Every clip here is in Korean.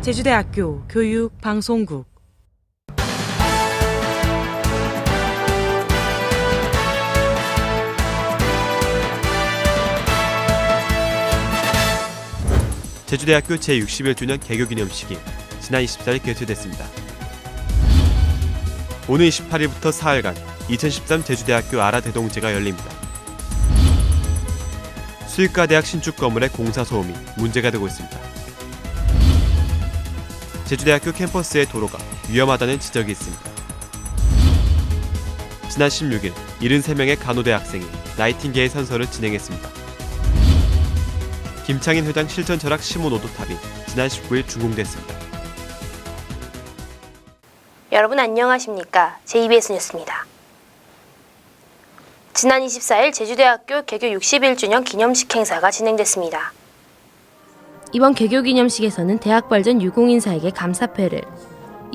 제주대학교 교육방송국. 제주대학교 제61주년 개교기념식이 지난 24일 개최됐습니다. 오늘 28일부터 사흘간 2013 제주대학교 아라대동제가 열립니다. 수의과대학 신축 건물의 공사 소음이 문제가 되고 있습니다. 제주대학교 캠퍼스의 도로가 위험하다는 지적이 있습니다. 지난 16일 73명의 간호대 학생이 나이팅게일 선서를 진행했습니다. 김창인 회장 실천철학 시모노도탑이 지난 19일 준공됐습니다. 여러분 안녕하십니까? JBS 뉴스입니다. 지난 24일 제주대학교 개교 61주년 기념식 행사가 진행됐습니다. 이번 개교 기념식에서는 대학 발전 유공인사에게 감사패를,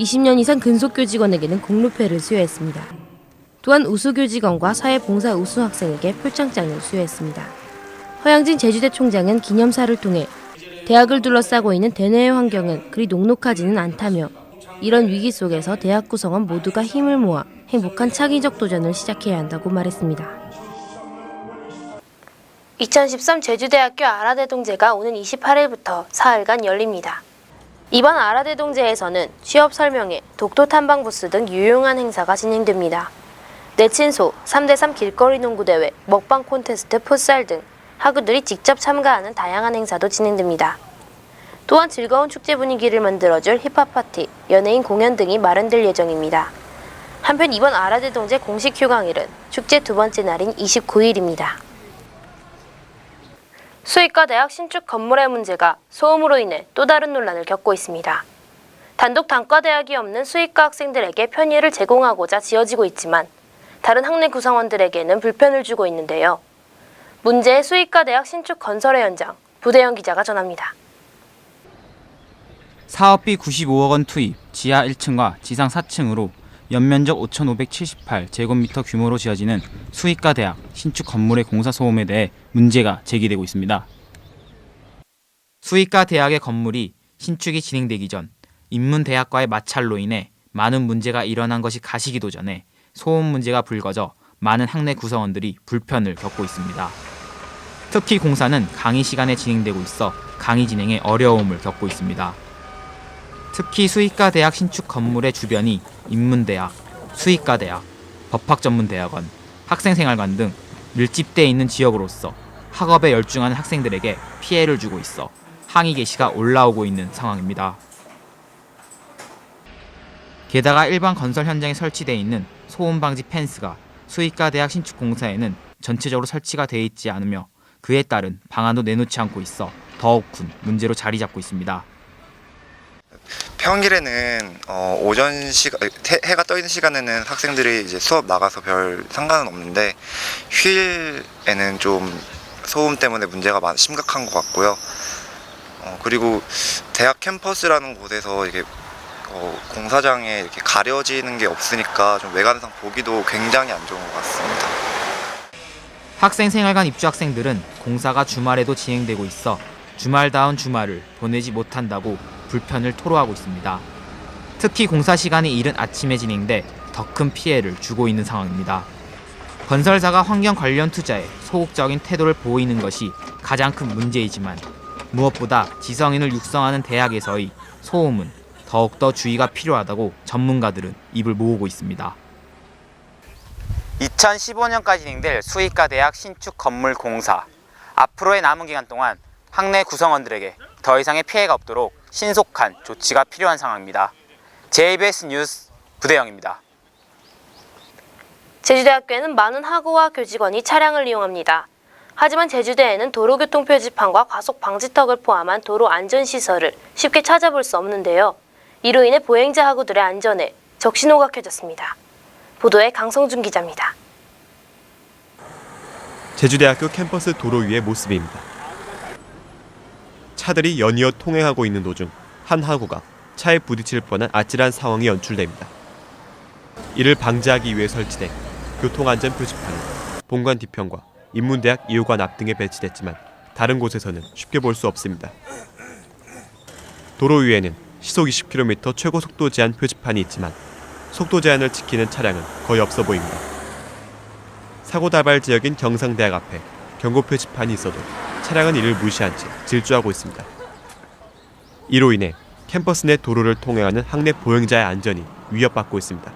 20년 이상 근속교직원에게는 공로패를 수여했습니다. 또한 우수교직원과 사회봉사 우수학생에게 표창장을 수여했습니다. 허양진 제주대 총장은 기념사를 통해 대학을 둘러싸고 있는 대내의 환경은 그리 녹록하지는 않다며 이런 위기 속에서 대학 구성원 모두가 힘을 모아 행복한 창의적 도전을 시작해야 한다고 말했습니다. 2013 제주대학교 아라대동제가 오는 28일부터 사흘간 열립니다. 이번 아라대동제에서는 취업 설명회, 독도 탐방 부스 등 유용한 행사가 진행됩니다. 내친소, 3대3 길거리 농구 대회, 먹방 콘테스트, 풋살 등 학우들이 직접 참가하는 다양한 행사도 진행됩니다. 또한 즐거운 축제 분위기를 만들어줄 힙합 파티, 연예인 공연 등이 마련될 예정입니다. 한편 이번 아라대동제 공식 휴강일은 축제 두 번째 날인 29일입니다. 수의과대학 신축 건물의 문제가 소음으로 인해 또 다른 논란을 겪고 있습니다. 단독 단과대학이 없는 수의과 학생들에게 편의를 제공하고자 지어지고 있지만 다른 학내 구성원들에게는 불편을 주고 있는데요. 문제의 수의과대학 신축 건설의 현장, 부대영 기자가 전합니다. 사업비 95억 원 투입, 지하 1층과 지상 4층으로 연면적 5,578제곱미터 규모로 지어지는 수의과대학 신축 건물의 공사 소음에 대해 문제가 제기되고 있습니다. 수의과대학의 건물이 신축이 진행되기 전 인문대학과의 마찰로 인해 많은 문제가 일어난 것이 가시기도 전에 소음 문제가 불거져 많은 학내 구성원들이 불편을 겪고 있습니다. 특히 공사는 강의 시간에 진행되고 있어 강의 진행에 어려움을 겪고 있습니다. 특히 수의과대학 신축 건물의 주변이 인문대학, 수의과대학, 법학전문대학원, 학생생활관 등 밀집되어 있는 지역으로서 학업에 열중하는 학생들에게 피해를 주고 있어 항의 게시가 올라오고 있는 상황입니다. 게다가 일반 건설 현장에 설치되어 있는 소음방지 펜스가 수의과대학 신축 공사에는 전체적으로 설치가 되어 있지 않으며 그에 따른 방안도 내놓지 않고 있어 더욱 큰 문제로 자리 잡고 있습니다. 평일에는 오전 해가 떠 있는 시간에는 학생들이 이제 수업 나가서 별 상관은 없는데 휴일에는 좀 소음 때문에 문제가 심각한 것 같고요. 그리고 대학 캠퍼스라는 곳에서 이게 공사장에 이렇게 가려지는 게 없으니까 좀 외관상 보기도 굉장히 안 좋은 것 같습니다. 학생생활관 입주 학생들은 공사가 주말에도 진행되고 있어 주말다운 주말을 보내지 못한다고 불편을 토로하고 있습니다. 특히 공사 시간이 이른 아침에 진행돼 더 큰 피해를 주고 있는 상황입니다. 건설사가 환경 관련 투자에 소극적인 태도를 보이는 것이 가장 큰 문제이지만 무엇보다 지성인을 육성하는 대학에서의 소음은 더욱더 주의가 필요하다고 전문가들은 입을 모으고 있습니다. 2015년까지 진행될 수의과대학 신축 건물 공사. 앞으로의 남은 기간 동안 학내 구성원들에게 더 이상의 피해가 없도록 신속한 조치가 필요한 상황입니다. JBS 뉴스 부대영입니다. 제주대학교에는 많은 학우와 교직원이 차량을 이용합니다. 하지만 제주대에는 도로교통 표지판과 과속 방지턱을 포함한 도로 안전시설을 쉽게 찾아볼 수 없는데요. 이로 인해 보행자 학우들의 안전에 적신호가 켜졌습니다. 보도에 강성준 기자입니다. 제주대학교 캠퍼스 도로 위의 모습입니다. 차들이 연이어 통행하고 있는 도중 한 학우가 차에 부딪힐 뻔한 아찔한 상황이 연출됩니다. 이를 방지하기 위해 설치된 교통안전 표지판은 본관 뒤편과 인문대학 2호관 앞 등에 배치됐지만 다른 곳에서는 쉽게 볼 수 없습니다. 도로 위에는 시속 20km 최고 속도 제한 표지판이 있지만 속도 제한을 지키는 차량은 거의 없어 보입니다. 사고 다발 지역인 경상대학 앞에 경고 표지판이 있어도 차량은 이를 무시한 채 질주하고 있습니다. 이로 인해 캠퍼스 내 도로를 통행하는 학내 보행자의 안전이 위협받고 있습니다.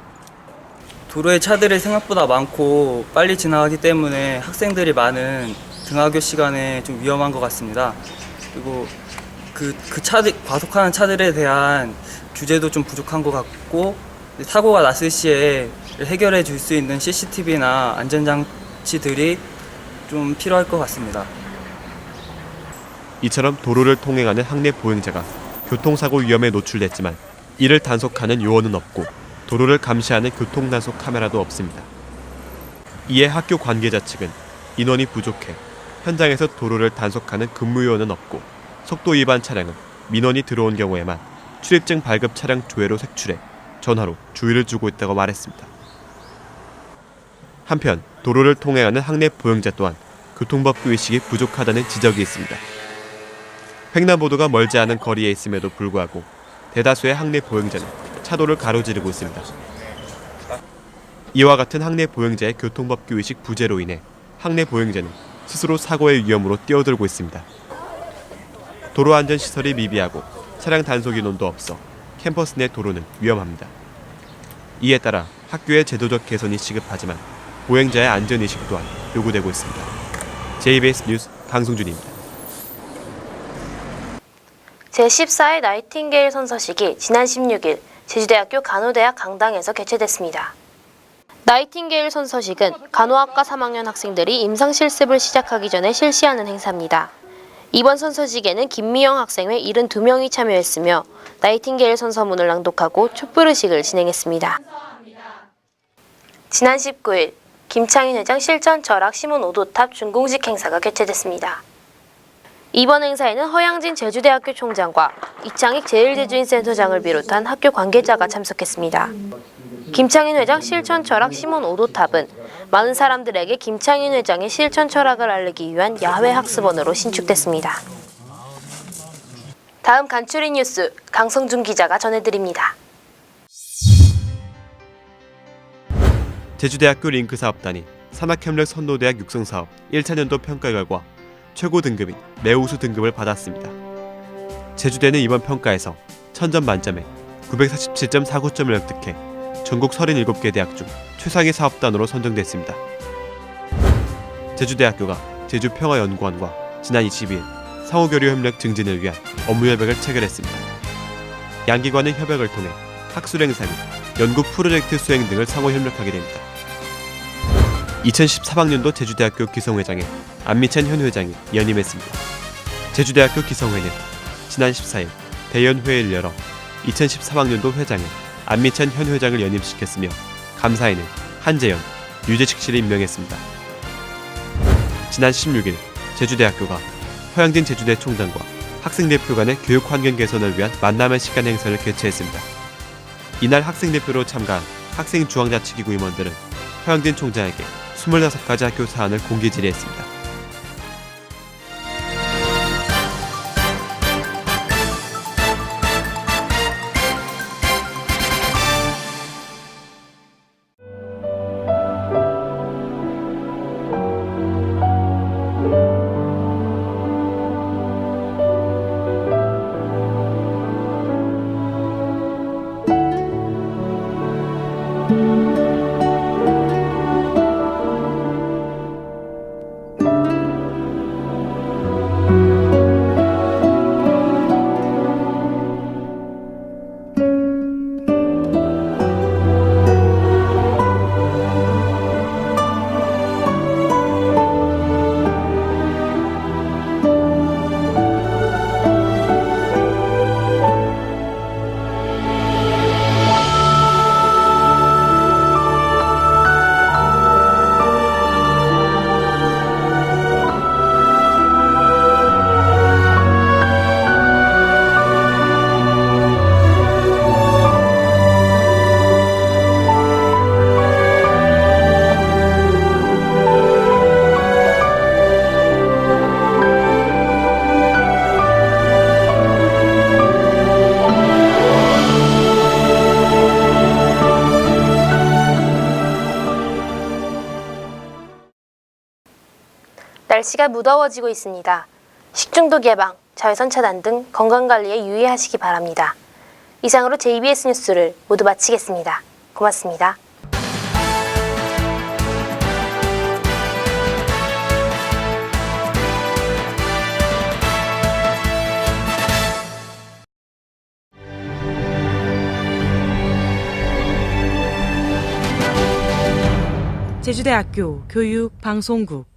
도로에 차들이 생각보다 많고 빨리 지나가기 때문에 학생들이 많은 등하교 시간에 좀 위험한 것 같습니다. 그리고 과속하는 차들에 대한 규제도 좀 부족한 것 같고, 사고가 났을 시에 해결해 줄 수 있는 CCTV나 안전장치들이 좀 필요할 것 같습니다. 이처럼 도로를 통행하는 학내 보행자가 교통사고 위험에 노출됐지만 이를 단속하는 요원은 없고 도로를 감시하는 교통단속 카메라도 없습니다. 이에 학교 관계자 측은 인원이 부족해 현장에서 도로를 단속하는 근무요원은 없고 속도 위반 차량은 민원이 들어온 경우에만 출입증 발급 차량 조회로 색출해 전화로 주의를 주고 있다고 말했습니다. 한편 도로를 통행하는 학내 보행자 또한 교통법규 의식이 부족하다는 지적이 있습니다. 횡단보도가 멀지 않은 거리에 있음에도 불구하고 대다수의 학내 보행자는 차도를 가로지르고 있습니다. 이와 같은 학내 보행자의 교통법규 의식 부재로 인해 학내 보행자는 스스로 사고의 위험으로 뛰어들고 있습니다. 도로 안전 시설이 미비하고 차량 단속 인원도 없어 캠퍼스 내 도로는 위험합니다. 이에 따라 학교의 제도적 개선이 시급하지만 보행자의 안전 의식 또한 요구되고 있습니다. JBS 뉴스 강승준입니다. 제14회 나이팅게일 선서식이 지난 16일 제주대학교 간호대학 강당에서 개최됐습니다. 나이팅게일 선서식은 간호학과 3학년 학생들이 임상 실습을 시작하기 전에 실시하는 행사입니다. 이번 선서식에는 김미영 학생 외 72명이 참여했으며 나이팅게일 선서문을 낭독하고 촛불의식을 진행했습니다. 지난 19일 김창인 회장 실천 철학 시몬 오도탑 준공식 행사가 개최됐습니다. 이번 행사에는 허양진 제주대학교 총장과 이창익 제1제주인 센터장을 비롯한 학교 관계자가 참석했습니다. 김창인 회장 실천 철학 시몬 오도탑은 많은 사람들에게 김창인 회장의 실천 철학을 알리기 위한 야외 학습원으로 신축됐습니다. 다음 간추린 뉴스 강성준 기자가 전해드립니다. 제주대학교 링크사업단이 산학협력 선도대학 육성사업 1차년도 평가 결과 최고 등급인 매우수 등급을 받았습니다. 제주대는 이번 평가에서 1000점 만점에 947.49점을 획득해 전국 37개 대학 중 최상위 사업단으로 선정됐습니다. 제주대학교가 제주평화연구원과 지난 22일 상호교류 협력 증진을 위한 업무협약을 체결했습니다. 양기관은 협약을 통해 학술 행사 및 연구 프로젝트 수행 등을 상호 협력하게 됩니다. 2013학년도 제주대학교 기성회장에 안미찬 현 회장이 연임했습니다. 제주대학교 기성회는 지난 14일 대연회의를 열어 2013학년도 회장에 안미찬 현 회장을 연임시켰으며 감사에는 한재현, 유재식 씨를 임명했습니다. 지난 16일 제주대학교가 허양진 제주대 총장과 학생대표 간의 교육환경 개선을 위한 만남의 시간 행사를 개최했습니다. 이날 학생대표로 참가한 학생중앙자치기구 임원들은 허양진 총장에게 25가지 학교 사안을 공개 질의했습니다. 날씨가 무더워지고 있습니다. 식중독 예방, 자외선 차단 등 건강관리에 유의하시기 바랍니다. 이상으로 JBS 뉴스를 모두 마치겠습니다. 고맙습니다. 제주대학교 교육방송국